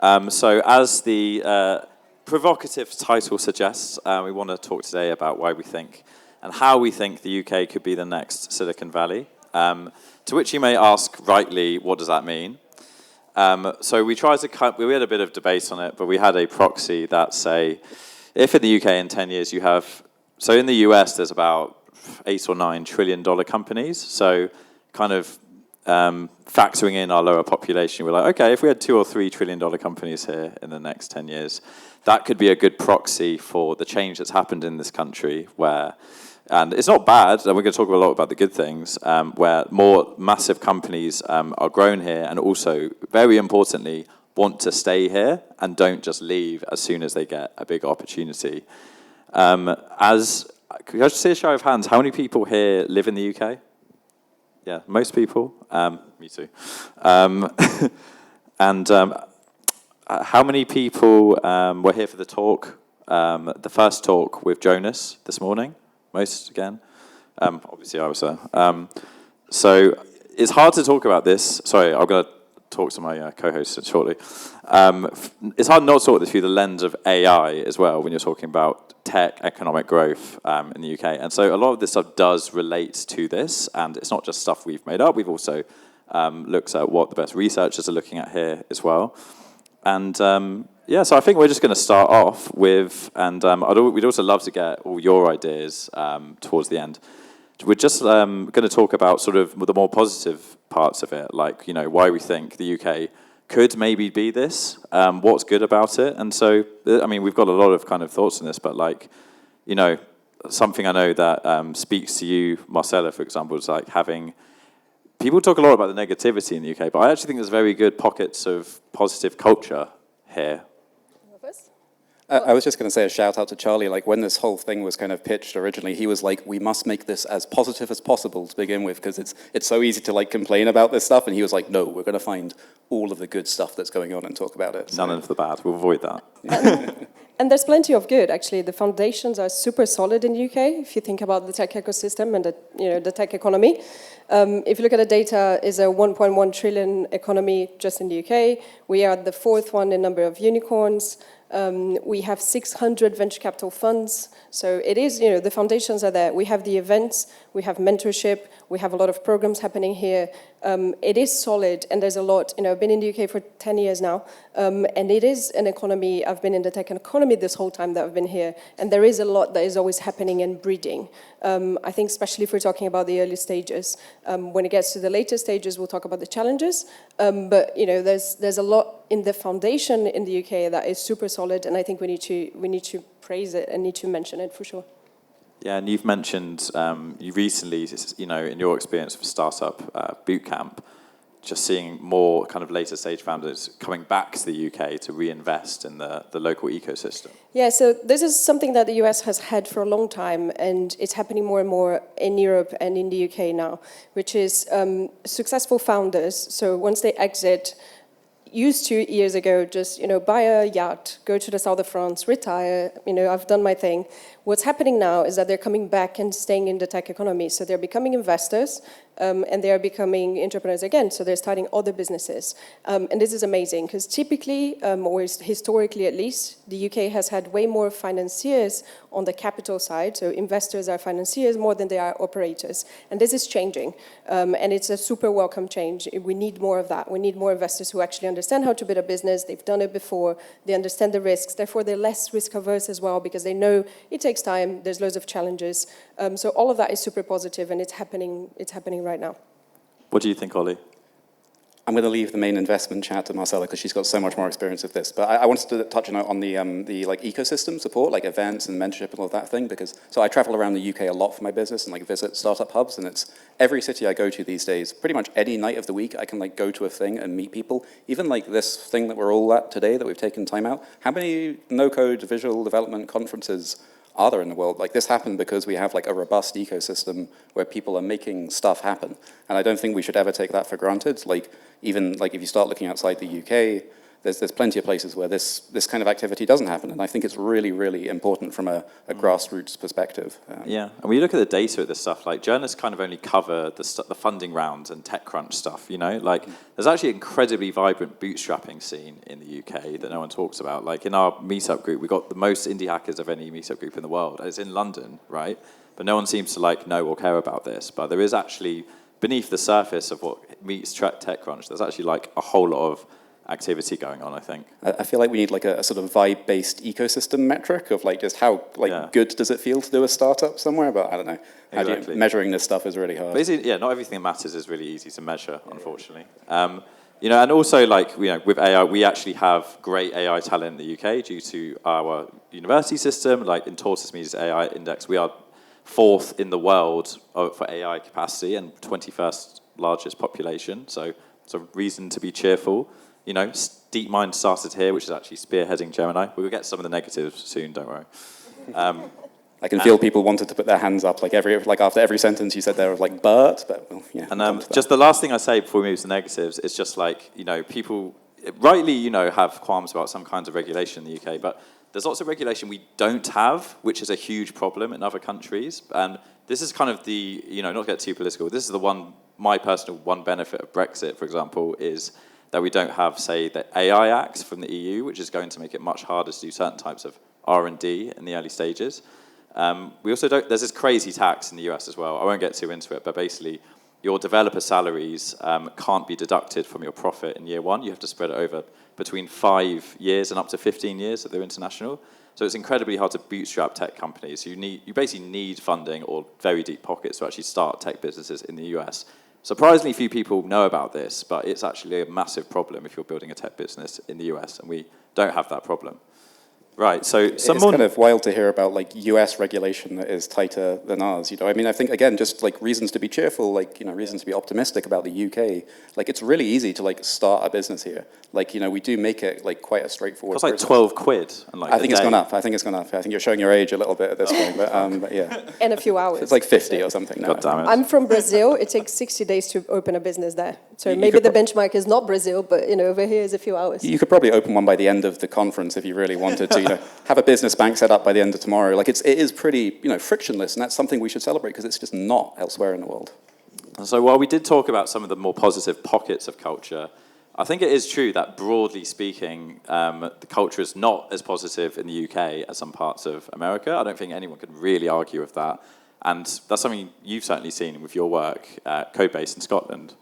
So as the provocative title suggests, we want to talk today about why we think and how we think the UK could be the next Silicon Valley. To which you may ask, rightly, what does that mean? So we tried to we had a bit of debate on it, but we had a proxy that say, if in the UK in 10 years you have, so in the US there's about $8 or $9 trillion companies, so kind of factoring in our lower population, we're like, okay, if we had $2 or $3 trillion companies here in the next 10 years, that could be a good proxy for the change that's happened in this country where, and it's not bad, and we're going to talk a lot about the good things, where more massive companies are grown here and also, very importantly, want to stay here and don't just leave as soon as they get a big opportunity. Could I just see a show of hands, how many people here live in the UK? Yeah, most people. Me too. And how many people were here for the talk, the first talk with Jonas this morning? Most, again. Obviously, I was there. So it's hard to talk about this. Sorry, I'm going to talk to my co-host shortly. It's hard not to talk this through the lens of AI as well when you're talking about tech, economic growth in the UK. And so a lot of this stuff does relate to this, and it's not just stuff we've made up. We've also looked at what the best researchers are looking at here as well. And so I think we're just going to start off with, and we'd also love to get all your ideas towards the end. We're just going to talk about sort of the more positive parts of it, like, you know, why we think the UK could maybe be this, what's good about it. And so, I mean, we've got a lot of kind of thoughts on this, but like, you know, something I know that speaks to you, Marcela, for example, is like having, people talk a lot about the negativity in the UK, but I actually think there's very good pockets of positive culture here. I was just going to say a shout out to Charlie. Like when this whole thing was kind of pitched originally, he was like, we must make this as positive as possible to begin with, because it's so easy to like complain about this stuff. And he was like, no, we're going to find all of the good stuff that's going on and talk about it. None of the bad. We'll avoid that. And there's plenty of good, actually. The foundations are super solid in the UK, if you think about the tech ecosystem and the tech economy. If you look at the data, is a 1.1 trillion economy just in the UK. We are the fourth one in number of unicorns. We have 600 venture capital funds. So it is, the foundations are there. We have the events, we have mentorship, we have a lot of programs happening here. It is solid, and there's a lot. I've been in the UK for 10 years now, and it is an economy. I've been in the tech economy this whole time that I've been here, and there is a lot that is always happening and breeding. I think especially if we're talking about the early stages. When it gets to the later stages, we'll talk about the challenges. But there's a lot in the foundation in the UK that is super solid, and I think we need to praise it and need to mention it for sure. Yeah, and you've mentioned you recently, in your experience of startup bootcamp, just seeing more kind of later stage founders coming back to the UK to reinvest in the local ecosystem. Yeah, so this is something that the US has had for a long time, and it's happening more and more in Europe and in the UK now, which is successful founders. So once they exit, used to years ago just buy a yacht, go to the south of France, retire, I've done my thing. What's happening now is that they're coming back and staying in the tech economy. So they're becoming investors, and they are becoming entrepreneurs again. So they're starting other businesses. And this is amazing because typically, or historically at least, the UK has had way more financiers on the capital side. So investors are financiers more than they are operators. And this is changing. And it's a super welcome change. We need more of that. We need more investors who actually understand how to build a business. They've done it before. They understand the risks. Therefore, they're less risk averse as well because they know it takes time. There's loads of challenges. So all of that is super positive, and it's happening right now. What do you think, Oli? I'm going to leave the main investment chat to Marcela because she's got so much more experience with this. But I wanted to touch on the like ecosystem support, like events and mentorship and all of that thing. So I travel around the UK a lot for my business and like visit startup hubs, and it's every city I go to these days. Pretty much any night of the week, I can like go to a thing and meet people. Even like this thing that we're all at today that we've taken time out. How many no-code visual development conferences are there in the world? Like this happened because we have like a robust ecosystem where people are making stuff happen. And I don't think we should ever take that for granted. Like even like if you start looking outside the UK, there's plenty of places where this kind of activity doesn't happen, and I think it's really, really important from a grassroots perspective. Yeah, and when you look at the data of this stuff, like journalists kind of only cover the funding rounds and TechCrunch stuff, you know? Like, there's actually an incredibly vibrant bootstrapping scene in the UK that no one talks about. Like, in our meetup group, we've got the most indie hackers of any meetup group in the world, and it's in London, right? But no one seems to, like, know or care about this. But there is actually, beneath the surface of what meets TechCrunch, there's actually, like, a whole lot of activity going on, I think. I feel like we need like a sort of vibe-based ecosystem metric of like just how good does it feel to do a startup somewhere, but I don't know. Exactly. Measuring this stuff is really hard. Basically, yeah, not everything that matters is really easy to measure, unfortunately. You know, and also like, you know, with AI, we actually have great AI talent in the UK due to our university system. Like in Tortoise Media's AI index, we are 4th in the world for AI capacity and 21st largest population. So it's a reason to be cheerful. You know, DeepMind started here, which is actually spearheading Gemini. We'll get some of the negatives soon, don't worry. I can feel people wanted to put their hands up, like after every sentence you said there was like, but well, yeah. And just the last thing I say before we move to the negatives is just like, you know, people rightly, you know, have qualms about some kinds of regulation in the UK, but there's lots of regulation we don't have, which is a huge problem in other countries. And this is kind of the, you know, not to get too political, this is my personal one benefit of Brexit, for example, is that we don't have, say, the AI Act from the EU, which is going to make it much harder to do certain types of R&D in the early stages. We also there's this crazy tax in the US as well. I won't get too into it, but basically your developer salaries can't be deducted from your profit in year one. You have to spread it over between 5 years and up to 15 years if they're international. So it's incredibly hard to bootstrap tech companies. You basically need funding or very deep pockets to actually start tech businesses in the US. Surprisingly few people know about this, but it's actually a massive problem if you're building a tech business in the US, and we don't have that problem. Right, so it's kind of wild to hear about like US regulation that is tighter than ours. You know, I mean, I think again, just like reasons to be cheerful, like, you know, reasons to be optimistic about the UK. Like, it's really easy to like start a business here. Like, you know, we do make it like quite a straightforward. It's like 12 quid. And like I think it's gone up. I think you're showing your age a little bit at this point, but yeah. In a few hours. It's like 50 or something now. God damn it. I'm from Brazil. It takes 60 days to open a business there. So maybe the benchmark is not Brazil, but, you know, over here is a few hours. You could probably open one by the end of the conference if you really wanted to, you know, have a business bank set up by the end of tomorrow. Like, it is pretty, you know, frictionless, and that's something we should celebrate because it's just not elsewhere in the world. So while we did talk about some of the more positive pockets of culture, I think it is true that broadly speaking, the culture is not as positive in the UK as some parts of America. I don't think anyone can really argue with that. And that's something you've certainly seen with your work at CodeBase in Scotland.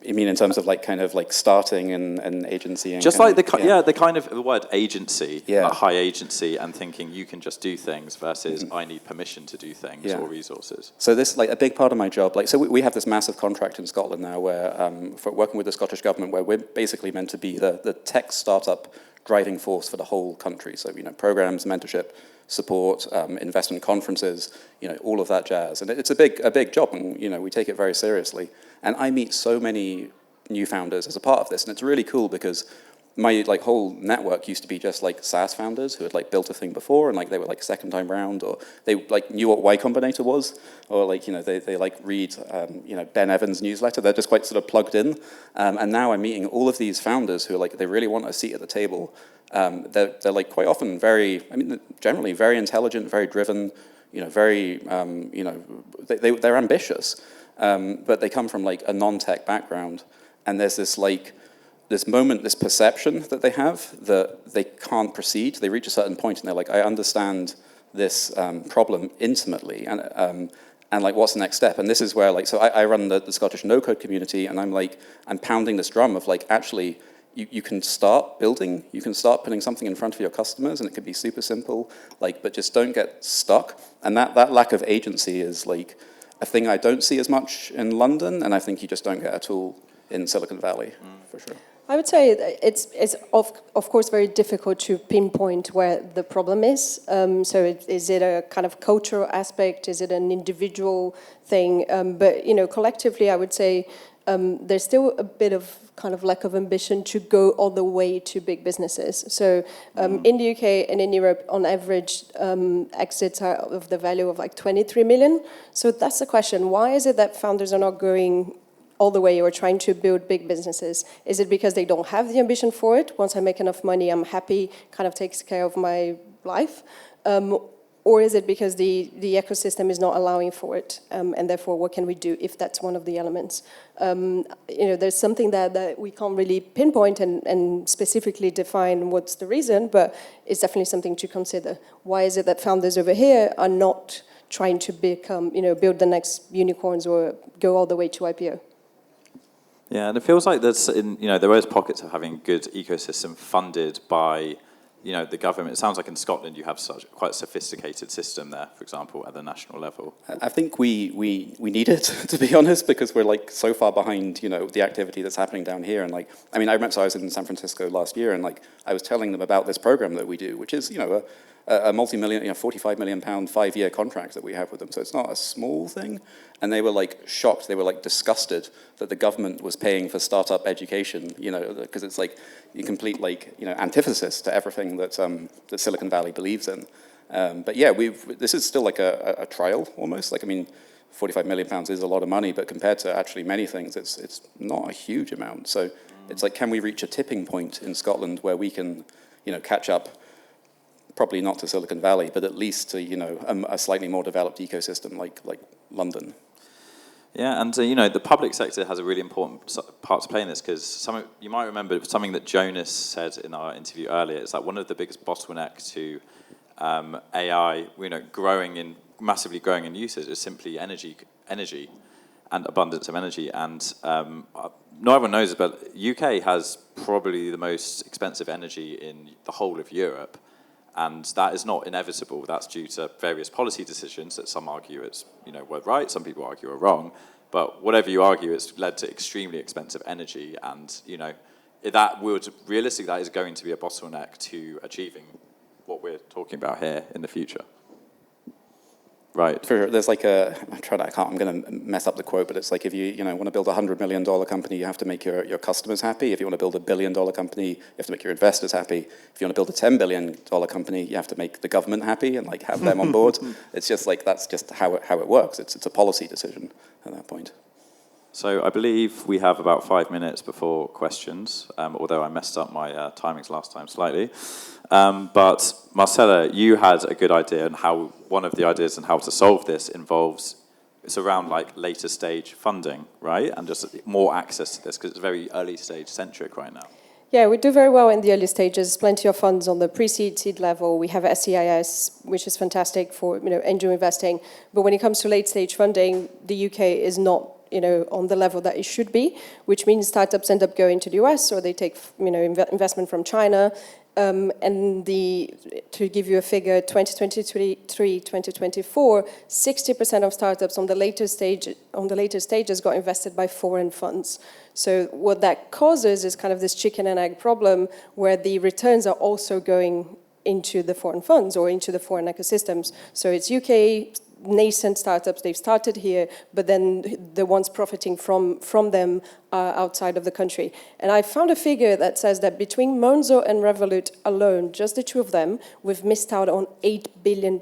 You mean in terms of like kind of like starting and agency? And just like the kind of the word agency, like high agency, and thinking you can just do things versus I need permission to do things or resources. So this, like, a big part of my job, like, so we have this massive contract in Scotland now where, for working with the Scottish government, where we're basically meant to be the tech startup driving force for the whole country. So, you know, programs, mentorship, support, investment conferences, you know, all of that jazz. And it's a big job, and, you know, we take it very seriously. And I meet so many new founders as a part of this, and it's really cool because my like whole network used to be just like SaaS founders who had like built a thing before, and like they were like second time round, or they like knew what Y Combinator was, or like, you know, they like read you know, Ben Evans' newsletter. They're just quite sort of plugged in. And now I'm meeting all of these founders who are like, they really want a seat at the table. They're like quite often generally very intelligent, very driven, you know, very you know, they're ambitious. But they come from like a non-tech background, and there's this like this moment, this perception that they have that they can't proceed. They reach a certain point and they're like, I understand this problem intimately, and like, what's the next step? And this is where, like, so I run the Scottish no-code community, and I'm pounding this drum of like, actually, you can start building, you can start putting something in front of your customers, and it could be super simple, like, but just don't get stuck. And that lack of agency is like a thing I don't see as much in London, and I think you just don't get at all in Silicon Valley, for sure. I would say it's of course very difficult to pinpoint where the problem is. So is it a kind of cultural aspect? Is it an individual thing? But, you know, collectively, I would say there's still a bit of kind of lack of ambition to go all the way to big businesses. So in the UK and in Europe, on average, exits are of the value of like 23 million. So that's the question. Why is it that founders are not going all the way or trying to build big businesses? Is it because they don't have the ambition for it? Once I make enough money, I'm happy, kind of takes care of my life? Or is it because the ecosystem is not allowing for it, and therefore what can we do if that's one of the elements? There's something that we can't really pinpoint and specifically define what's the reason, but it's definitely something to consider. Why is it that founders over here are not trying to become, build the next unicorns or go all the way to IPO? Yeah, and it feels like there is pockets of having good ecosystem funded by the government. It sounds like in Scotland you have such quite a sophisticated system there, for example, at the national level. I think we need it, to be honest, because we're like so far behind, the activity that's happening down here. And I remember I was in San Francisco last year, and I was telling them about this program that we do, which is, a multi-million, £45 million 5-year contract that we have with them. So it's not a small thing. And they were shocked. They were disgusted that the government was paying for startup education, because it's a complete antithesis to everything that that Silicon Valley believes in. But yeah, this is still a trial almost. £45 million is a lot of money, but compared to actually many things, it's not a huge amount. So it's can we reach a tipping point in Scotland where we can, catch up? Probably not to Silicon Valley, but at least to a slightly more developed ecosystem like London. Yeah, and the public sector has a really important part to play in this, because you might remember something that Jonas said in our interview earlier. It's one of the biggest bottlenecks to AI, massively growing in usage is simply energy and abundance of energy. And not everyone knows it, but UK has probably the most expensive energy in the whole of Europe. And that is not inevitable. That's due to various policy decisions that some argue were right, some people argue are wrong. But whatever you argue, it's led to extremely expensive energy. And, realistically, that is going to be a bottleneck to achieving what we're talking about here in the future. Right. There's I'm going to mess up the quote, but it's if you want to build a $100 million company, you have to make your customers happy. If you want to build a $1 billion company, you have to make your investors happy. If you want to build a $10 billion company, you have to make the government happy and have them on board. It's just that's just how it works. It's a policy decision at that point. So I believe we have about 5 minutes before questions, although I messed up my timings last time slightly. But Marcela, you had a good idea, and one of the ideas and how to solve this it's around later stage funding, right? And just more access to this, because it's very early stage centric right now. Yeah, we do very well in the early stages. Plenty of funds on the pre-seed, seed level. We have SEIS, which is fantastic for angel investing. But when it comes to late stage funding, the UK is not on the level that it should be, which means startups end up going to the US, or they take investment from China. To give you a figure, 2023, 2024, 60% of startups on the later stages got invested by foreign funds. So what that causes is kind of this chicken and egg problem, where the returns are also going into the foreign funds or into the foreign ecosystems. So it's UK nascent startups, they've started here, but then the ones profiting from them are outside of the country. And I found a figure that says that between Monzo and Revolut alone, just the two of them, we've missed out on £8 billion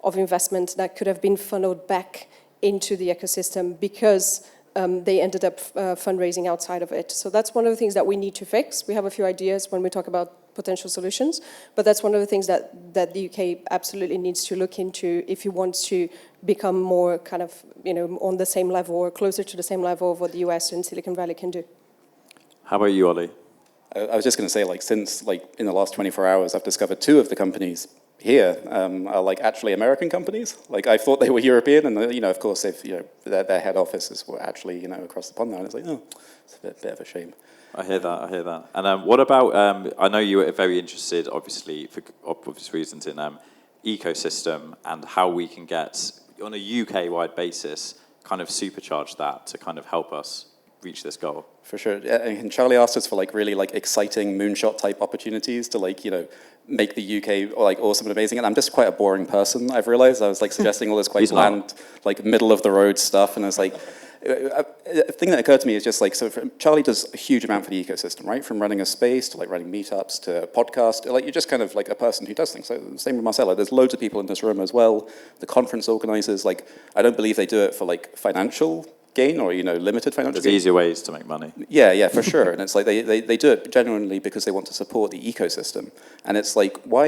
of investment that could have been funneled back into the ecosystem because they ended up fundraising outside of it. So that's one of the things that we need to fix. We have a few ideas when we talk about potential solutions, but that's one of the things that the UK absolutely needs to look into if it wants to become more kind of, on the same level or closer to the same level of what the US and Silicon Valley can do. How about you, Oli? I was just going to say, since in the last 24 hours, I've discovered 2 of the companies here are actually American companies. I thought they were European, and of course, if their head offices were actually across the pond now, and it's a bit of a shame. I hear that. And what about? I know you were very interested, obviously for obvious reasons, in ecosystem and how we can get on a UK-wide basis kind of supercharge that to kind of help us reach this goal. For sure. And Charlie asked us for exciting moonshot type opportunities to make the UK awesome and amazing. And I'm just quite a boring person, I've realized. I was suggesting all this quite bland, middle of the road stuff, and I was a thing that occurred to me is just Charlie does a huge amount for the ecosystem, right? From running a space to running meetups to a podcast. You're just kind of a person who does things. So same with Marcela. There's loads of people in this room as well. The conference organizers, I don't believe they do it for financial gain or, limited financial There's gain. easier ways to make money. Yeah, for sure. And it's like they do it genuinely because they want to support the ecosystem. And it's like, why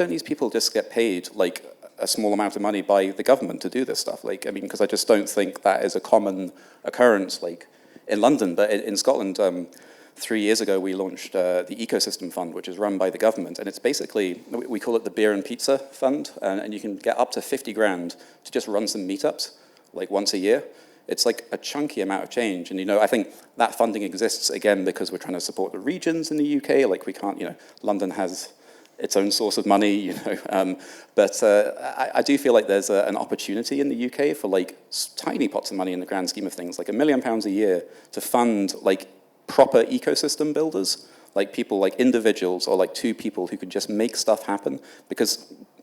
don't these people just get paid like a small amount of money by the government to do this stuff? Like, I mean, because I just don't think that is a common occurrence like in London. But in Scotland, 3 years ago, we launched the Ecosystem Fund, which is run by the government. And it's basically, we call it the Beer and Pizza Fund. And you can get up to 50 grand to just run some meetups, like once a year. It's like a chunky amount of change. And, I think that funding exists, again, because we're trying to support the regions in the UK. Like, we can't, London has its own source of money, But I do feel like there's an opportunity in the UK for, like, tiny pots of money in the grand scheme of things, like £1 million a year to fund, like, proper ecosystem builders, like people, like individuals or like 2 people who can just make stuff happen. Because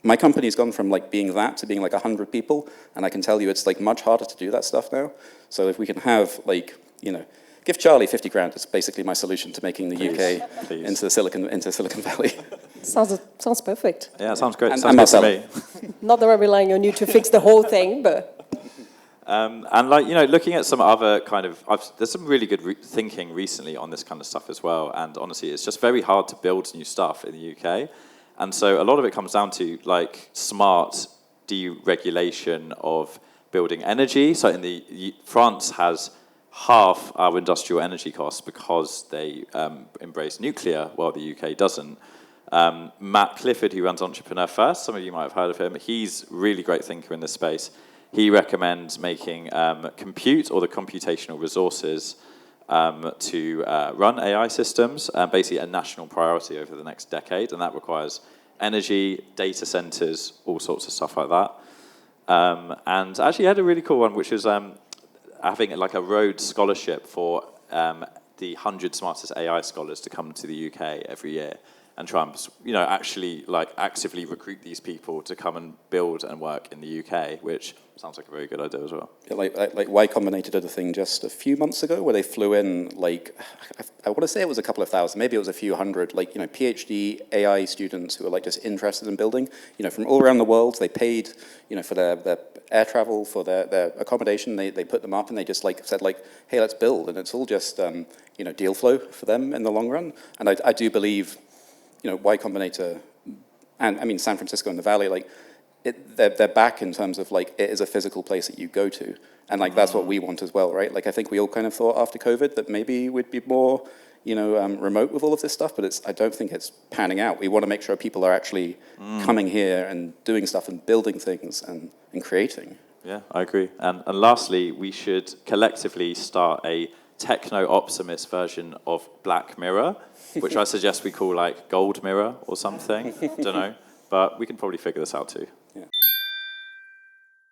my company's gone from like being that to being like 100 people, and I can tell you it's like much harder to do that stuff now. So if we can have like, give Charlie 50 grand, it's basically my solution to making the UK into Silicon Valley. Sounds perfect. Yeah, it sounds great. And Sounds good to me. Not that I'm relying on you to fix the whole thing, but... And like, looking at some other kind of, there's some really good thinking recently on this kind of stuff as well. And honestly, it's just very hard to build new stuff in the UK. And so a lot of it comes down to like smart deregulation of building energy. So France has half our industrial energy costs because they embrace nuclear, while the UK doesn't. Matt Clifford, who runs Entrepreneur First, some of you might have heard of him. He's a really great thinker in this space. He recommends making compute or the computational resources to run AI systems, basically a national priority over the next decade, and that requires energy, data centers, all sorts of stuff like that. And actually, I had a really cool one, which was having like a Rhodes Scholarship for the 100 smartest AI scholars to come to the UK every year and try and, actually like actively recruit these people to come and build and work in the UK, which sounds like a very good idea as well. Yeah, like Y Combinator did a thing just a few months ago where they flew in, like, I want to say it was a couple of thousand, maybe it was a few hundred, like, PhD AI students who were like just interested in building, from all around the world. They paid, for their air travel, for their accommodation. They put them up and they just like said like, hey, let's build. And it's all just, deal flow for them in the long run. And I do believe, Y Combinator, and I mean San Francisco and the Valley, like they're back in terms of like it is a physical place that you go to, and like that's what we want as well, right? Like I think we all kind of thought after COVID that maybe we'd be more, remote with all of this stuff, but I don't think it's panning out. We want to make sure people are actually coming here and doing stuff and building things and creating. Yeah, I agree. And lastly, we should collectively start a techno-optimist version of Black Mirror, which I suggest we call like Gold Mirror or something. Don't know, but we can probably figure this out too.